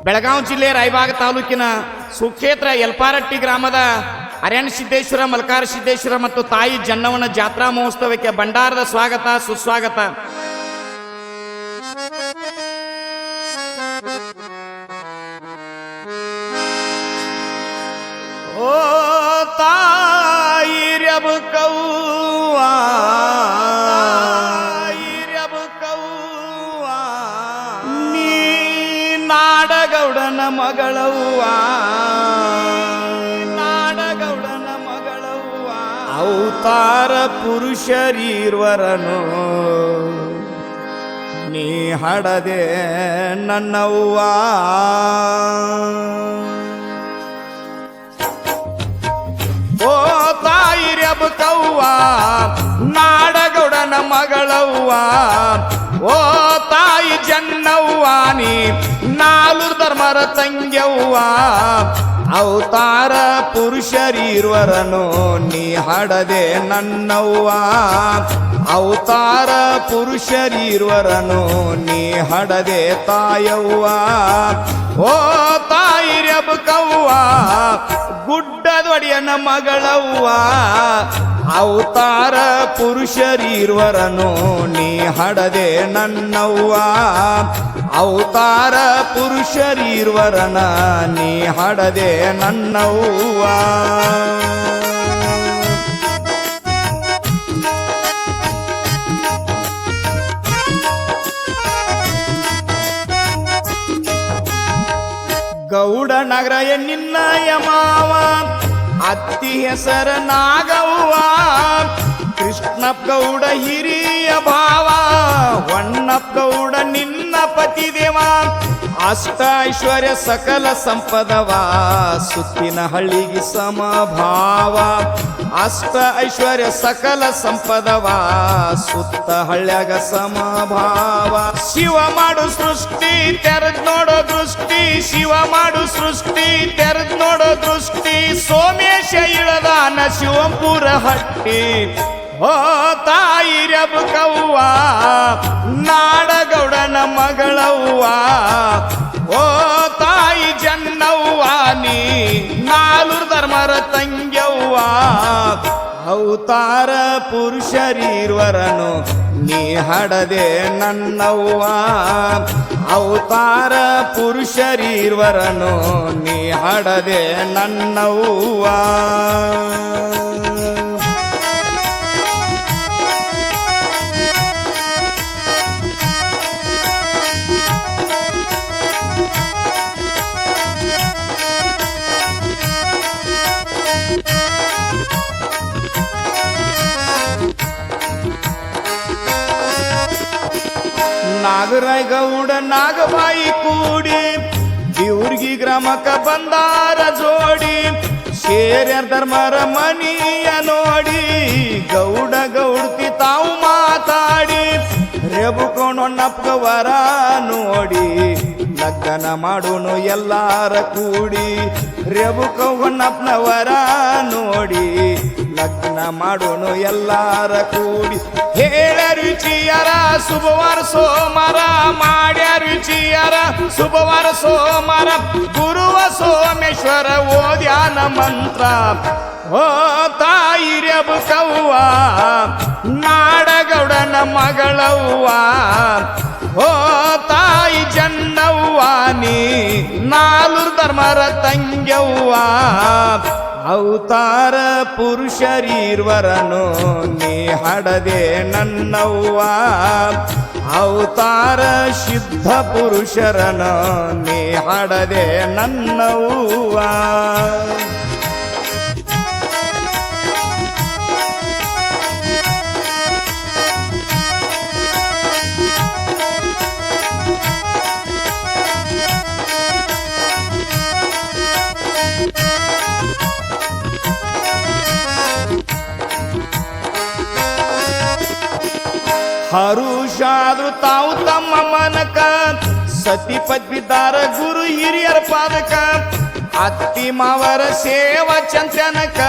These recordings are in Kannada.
ಬೆಳಗಾವಿ ಜಿಲ್ಲೆ ರಾಯಬಾಗ ತಾಲೂಕಿನ ಸುಕ್ಷೇತ್ರ ಯಲ್ಪಾರಟ್ಟಿ ಗ್ರಾಮದ ಅರಣ್ಯ ಸಿದ್ದೇಶ್ವರ ಮಲ್ಕಾರ ಸಿದ್ದೇಶ್ವರ ಮತ್ತು ತಾಯಿ ಜನ್ನವನ ಜಾತ್ರಾ ಮಹೋತ್ಸವಕ್ಕೆ ಭಂಡಾರದ ಸ್ವಾಗತ ಸುಸ್ವಾಗತ. ಓ ತಾಯಿ ರೆಬಕವ್ವ ನೀ ನಾಡಗೌಡನ ಮಗಳವ್ವ, ನಾಡಗೌಡನ ಮಗಳವ್ವ, ಅವತಾರ ಪುರುಷರೀರ್ವರನು ನೀ ಹಡದೆ ನನ್ನವ್ವ. ಓ ತಾಯಿ ರೆಬಕವ್ವ ನಾಡಗೌಡನ ಮಗಳವ್ವ, ಓ ತಾಯಿ ಜನ್ನವ್ವ ನೀ ನಾಲ್ವರು ಧರ್ಮರ ತಂಗ್ಯವ್ವ, ಅವತಾರ ಪುರುಷರೀರ್ವರನು ನೀ ಹಡದೆ ನನ್ನವ್ವ, ಅವತಾರ ಪುರುಷರೀರ್ವರನು ನೀ ಹಡದೆ ತಾಯವ್ವ. ಓ ತಾಯಿ ರೆಬಕವ್ವ ಗುಡ್ಡದೊಡೆಯನ ಮಗಳವ್ವ, ಅವತಾರ ಪುರುಷರೀರ್ವರನು ನೀ ಹಡದೆ ನನ್ನವ್ವ, ಅವತಾರ ಪುರುಷರೀರ್ವರನ ನೀ ಹಡದೆ ನನ್ನವ್ವ. ಗೌಡ ನಗರ ನಿನ್ನಯ ಮಾವ ಅತ್ತಿ ಹೆಸರ ನಾಗವ್ವ, ಕೃಷ್ಣಪ್ಪ ಗೌಡ ಹಿರಿಯ ಭಾವ, ವಣ್ಣಪ್ಪ ಗೌಡ ನಿನ್ನ ಪತಿದೇವ, ಅಷ್ಟ ಐಶ್ವರ್ಯ ಸಕಲ ಸಂಪದವ, ಸುತ್ತಿನ ಹಳ್ಳಿಗೆ ಸಮಭಾವ, ಅಷ್ಟ ಐಶ್ವರ್ಯ ಸಕಲ ಸಂಪದವ, ಸುತ್ತ ಹಳ್ಳ್ಯಾಗ ಸಮಭಾವ. ಶಿವ ಮಾಡು ಸೃಷ್ಟಿ ತೆರೆದ್ ನೋಡೋ ದೃಷ್ಟಿ, ಶಿವ ಮಾಡು ಸೃಷ್ಟಿ ತೆರೆದ್ ನೋಡೋ ದೃಷ್ಟಿ, ಸೋಮೇಶ ಇಳದಾನ ಶಿವಂಪುರ ಹಟ್ಟಿ. ಓ ತಾಯಿ ರೆಬಕವ್ವ ನಾಡಗೌಡನ ಮಗಳವ್ವ, ಓ ತಾಯಿ ಜನ್ನವ್ವ ನೀ ನಾಲ್ವರು ಧರ್ಮರ ತಂಗ್ಯವ್ವ, ಅವತಾರ ಪುರುಷರೀರ್ವರನು ನೀ ಹಡದೆ ನನ್ನವ್ವ, ಅವತಾರ ಪುರುಷರೀರ್ವರನು ನೀ ಹಡದೆ ನನ್ನವ್ವ. ನಾಗರಾಯ ಗೌಡ ನಾಗಬಾಯಿ ಕೂಡಿ ದೇವ್ರಿಗಿ ಗ್ರಾಮಕ್ಕ ಬಂದಾರ ಜೋಡಿ, ಶೇರ್ಯ ಧರ್ಮರ ಮನಿಯ ನೋಡಿ ಗೌಡ ಗೌಡ್ತಿ ತಾವು ಮಾತಾಡಿ, ರೆಬುಕೊಂಡೊಣ್ಣಪ್ಪ ವರ ನೋಡಿ ಲಗ್ನ ಮಾಡೋನು ಎಲ್ಲಾರ ಕೂಡಿ, ರೆಬುಕೊಂಡಪ್ಪನ ವರ ನೋಡಿ ಲಗ್ನ ಮಾಡೋನು ಎಲ್ಲಾರ ಕೂಡಿ. ಹೇಳ ರುಚಿಯರ ಶುಭವಾರ ಸೋಮರ, ಮಾಡ್ಯ ರುಚಿಯರ ಶುಭವಾರ ಸೋಮರ, ಗುರುವ ಸೋಮೇಶ್ವರ ಓದ್ಯಾನ ಮಂತ್ರ. ಓ ತಾಯಿ ರೆಬಕವ್ವ ನಾಡಗೌಡನ ಮಗಳವ್ವ, ಓ ತಾಯಿ ಜನ್ನವ್ವ ನೀ ನಾಲ್ವರು ಧರ್ಮರ ತಂಗ್ಯವ್ವ, ಅವತಾರ ಪುರುಷರೀರ್ವರನು ನೀ ಹಡದೆ ನನ್ನವ್ವ, ಅವತಾರ ಸಿದ್ಧ ಪುರುಷರನ ನೀ ಹಡದೆ ನನ್ನವ್ವ. ಹರುಷಾದ್ರು ತಾವು ತಮ್ಮ ಮನಕ, ಸತಿ ಪದ್ಮಿದಾರ ಗುರು ಹಿರಿಯರ ಪಾದಕ, ಅತ್ತಿ ಮಾವರ ಸೇವಾ ಚಂತನಕ,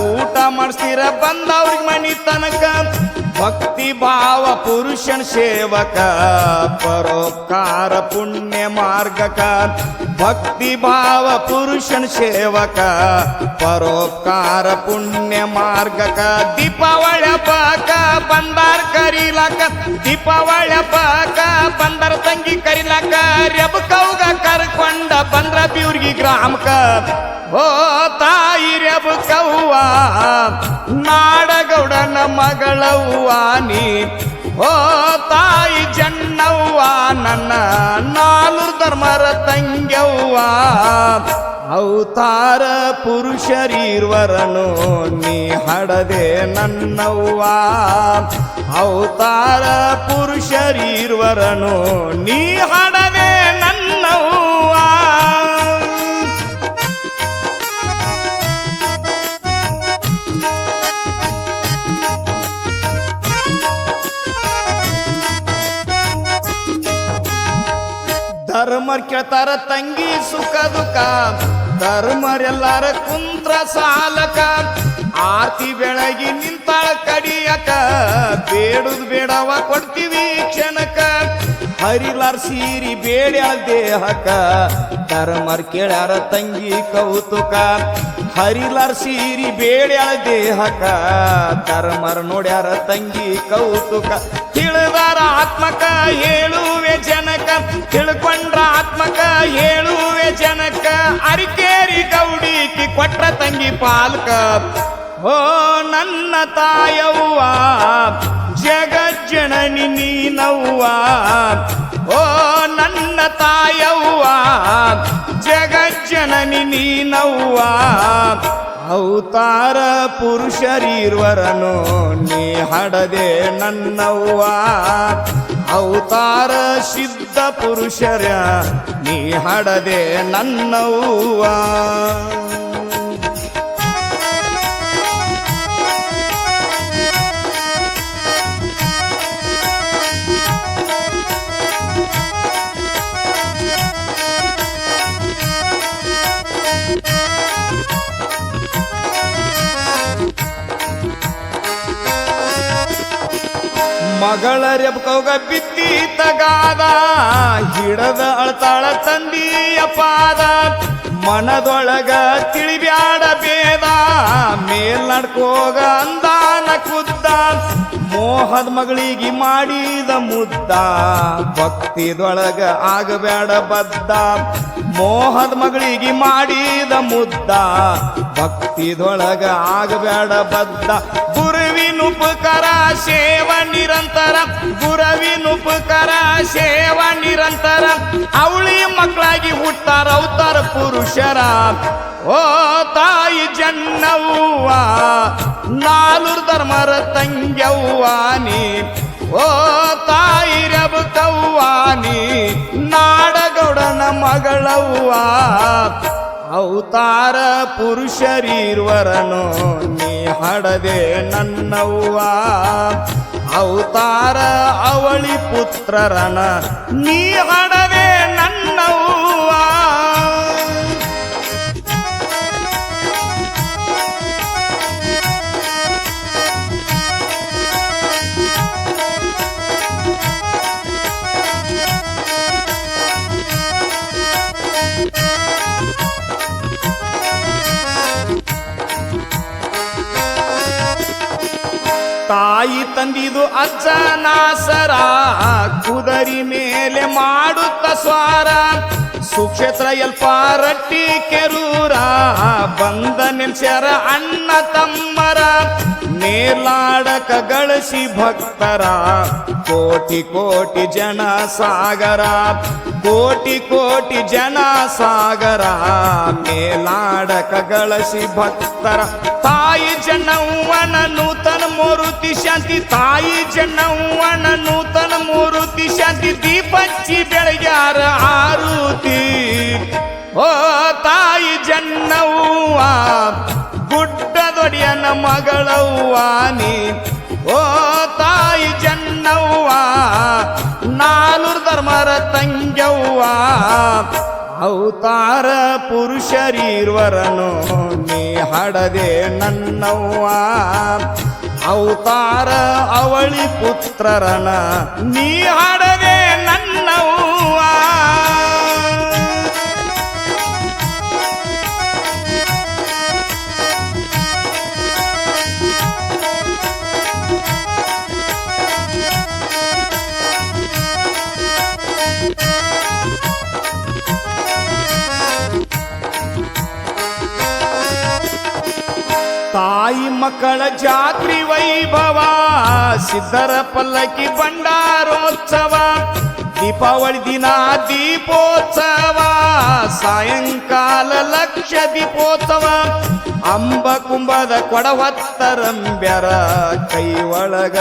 ಊಟ ಮಾಡಿಸ್ತೀರ ಬಂದವ್ರಿಗೆ ಮನಿ ತನಕ, ಭಕ್ತಿ ಭಾವ ಪುರುಷನ ಸೇವಕ ಪರೋಪಕಾರ ಪುಣ್ಯ ಮಾರ್ಗಕ ಭಕ್ತಿ ಭಾವ ಪುರುಷನ ಸೇವಕ ಪರೋಪಕಾರ ಪುಣ್ಯ ಮಾರ್ಗಕ ದೀಪಾವಳಿ ಹಬ್ಬಕ ಬಂದಾರ ಕರಿಲಾಕ ದೀಪಾವಳಿ ಹಬ್ಬಕ ಬಂದಾರ ತಂಗಿ ಕರಿಲಾಕ ರೆಬಕೌಗ ಕರ್ಕೊಂಡ ಬಂದ್ರ ಬಿವ್ರಿಗೆ ಗ್ರಾಮಕ ಓ ತಾಯಿ ರೆಬಕವ್ವ ನಾಡಗೌಡನ ಮಗಳವ್ವ ನೀ ಓ ತಾಯಿ ಜನ್ನವ್ವ ನನ್ನ ನಾಲ್ವರು ಧರ್ಮರ ತಂಗ್ಯವ್ವ ಅವತಾರ ಪುರುಷರೀರ್ವರನು ನೀ ಹಡದೆ ನನ್ನವ್ವ ಅವತಾರ ಪುರುಷರೀರ್ವರನು ನೀ ಹಡದೆ ನನ್ನವ್ವ ಧರ್ಮರ್ ಕೇಳ್ತಾರ ತಂಗಿ ಸುಖ ದುಃಖ ಧರ್ಮರೆಲ್ಲಾರ ಕುಂತ್ರ ಸಾಲಕ ಆರ್ತಿ ಬೆಳಗಿ ನಿಂತಾಳ ಕಡಿಯಕ ಬೇಡುದು ಬೇಡವ ಕೊಡ್ತೀವಿ ಕ್ಷಣಕ ಹರಿಲಾರ ಸೀರಿ ಬೇಡ್ಯಾಳ ದೇಹಕ ಧರ್ಮರ್ ಕೇಳ್ಯಾರ ತಂಗಿ ಕೌತುಕ ಹರಿಲಾರ ಸೀರಿ ಬೇಡ್ಯಾಳ ದೇಹಕ ಧರ್ಮರ್ ನೋಡ್ಯಾರ ತಂಗಿ ಕೌತುಕ ತಿಳಿದಾರ ಆತ್ಮಕ ಹೇಳುವೆ ಜನಕ ತಿಳ್ಕೊಂಡ್ರ ಆತ್ಮಕ ಹೇಳುವೆ ಜನಕ ಅರಿಕೇರಿ ಗೌಡಿಕಿ ಕೊಟ್ರ ತಂಗಿ ಪಾಲ್ಕ ಓ ನನ್ನ ತಾಯವ್ವ ಜಗಜ್ಜನನಿ ನೀನವ್ವ ಓ ನನ್ನ ತಾಯವ್ವ ಜಗಜ್ಜನನಿ ನೀನವ್ವ ಅವತಾರ ಪುರುಷರೀರ್ವರನು ನೀ ಹಡದೆ ನನ್ನವ್ವ ಅವತಾರ ಸಿದ್ಧ ಪುರುಷರ ನೀ ಹಡದೆ ನನ್ನವ್ವ ಮಗಳ ರೆಬಕೌಗ ಬಿದ್ದಿ ತಗಾದ ಹಿಡದ ಅಳ್ತಾಳ ತಂದಿಯ ಪಾದ ಮನದೊಳಗ ತಿಳಿಬ್ಯಾಡ ಬೇದ ಮೇಲ್ ನಡ್ಕೋಗ ಅಂದಾನ ಕುದ್ದ ಮೋಹದ ಮಗಳಿಗೆ ಮಾಡಿದ ಮುದ್ದ ಭಕ್ತಿದೊಳಗ ಆಗಬೇಡ ಬದ್ದ ಮೋಹದ ಮಗಳಿಗೆ ಮಾಡಿದ ಮುದ್ದ ಭಕ್ತಿದೊಳಗ ಆಗಬೇಡ ಬದ್ದ ಗುರುವಿನ ಉಪಕಾರ ಸೇವ ನಿರಂತರ ಗುರುವಿನ ಉಪಕಾರ ಸೇವ ನಿರಂತರ ಅವಳಿ ಮಕ್ಕಳಾಗಿ ಹುಟ್ಟಾರ ಅವತಾರ ಪುರುಷರ ಓ ತಾಯಿ ಜನ್ನವ್ವ ನಾಲ್ವರು ಧರ್ಮರ ತಂಗ್ಯವ್ವ ನೀ ಓ ತಾಯಿ ರೆಬಕವ್ವ ನೀ ನಾಡಗೌಡನ ಮಗಳವ್ವ ಅವತಾರ ಪುರುಷರೀರ್ವರನು ನೀ ಹಡದೆ ನನ್ನವ್ವ ಅವತಾರ ಅವಳಿ ಪುತ್ರರನ ನೀ ಹಡದೆ ನನ್ನವ್ವ ತಾಯಿ ತಂದಿದು ಅಜ್ಜನಾಸರ ಕುದರಿ ಮೇಲೆ ಮಾಡುತ್ತ ಸ್ವಾರ ಸುಕ್ಷೇತ್ರ ಎಲ್ಪಾರಟ್ಟಿ ಕೆರೂರ ಬಂದ ನಿಲ್ಸ್ಯಾರ ಅಣ್ಣ ತಮ್ಮರ ನೇಲಾಡಕ ಗಳಿಸಿ ಭಕ್ತರ ಕೋಟಿ ಕೋಟಿ ಜನ ಸಾಗರ ಕೋಟಿ ಕೋಟಿ ಜನ ಸಾಗರ ಮೇಲಾಡಕ ಗಳಿಸಿ ಭಕ್ತರ ತಾಯಿ ಜನ್ನವ್ವನ ನೂತನ ಮೂರುತಿ ಶಾಂತಿ ತಾಯಿ ಜನ್ನವ್ವನ ನೂತನ ಮೂರುತಿ ಶಾಂತಿ ದೀಪಚ್ಚಿ ಬೆಳಗ್ಯಾರ ಆರುತಿ ಓ ತಾಯಿ ಜನ್ನವ್ವ ಗುಡ್ಡದೊಡೆಯನ ಮಗಳವ್ವ ನೀ ಓ ತಾಯಿ ಜನ್ನವ್ವ ನಾಲ್ವರು ಧರ್ಮರ ತಂಗ್ಯವ್ವ ಅವತಾರ ಪುರುಷರೀರ್ವರನು ನೀ ಹಡದೆ ನನ್ನವ್ವ ಅವತಾರ ಅವಳಿ ಪುತ್ರರನ ನೀ ಹಾಡದೆ ನನ್ನವ್ವ. ತಾಯಿ ಮಕ್ಕಳ ಜಾತ್ರಿ ವೈಭವ, ಸಿದ್ಧರ ಪಲ್ಲಕ್ಕಿ ಭಂಡಾರೋತ್ಸವ, ದೀಪಾವಳಿ ದಿನ ದೀಪೋತ್ಸವ, ಸಾಯಂಕಾಲ ಲಕ್ಷ ದೀಪೋತ್ಸವ, ಅಂಬ ಕುಂಭದ ಕೊಡ ಹೊತ್ತರಂಬ್ಯರ ಕೈ ಒಳಗ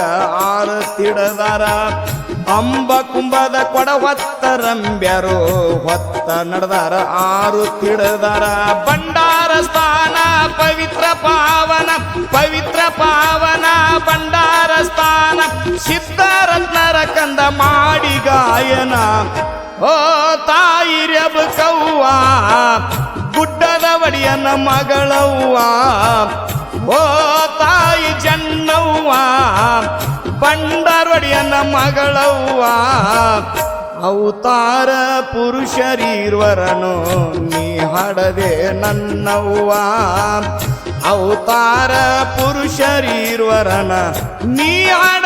ಆರತಿಡದಾರ. ಅಂಬ ಕುಂಭದ ಕೊಡ ಹೊತ್ತರಂಬ್ಯರು ಹೊತ್ತ ನಡೆದಾರ ಆರು ತಿಡದಾರ. ಭಂಡಾರ ಸ್ಥಾನ ಪವಿತ್ರ ಪಾವನ, ಪವಿತ್ರ ಪಾವನ ಭಂಡಾರ ಸ್ಥಾನ, ಸಿದ್ಧರತ್ನರ ಕಂದ ಮಾಡಿ ಗಾಯನ. ಓ ತಾಯಿ ರೆಬಕವ್ವ, ಗುಡ್ಡದ ಒಡೆಯನ ಮಗಳವ್ವ, ಓ ತಾಯಿ ಜನ್ನವ್ವ, ಬಂಡಾರೊಡೆಯನ ಮಗಳವ್ವ. ಅವತಾರ ಪುರುಷರೀರ್ವರನು ನೀ ಹಾಡದೆ ನನ್ನವ್ವ. ಅವತಾರ ಪುರುಷರೀರ್ವರನ ನೀ ಹಾಡ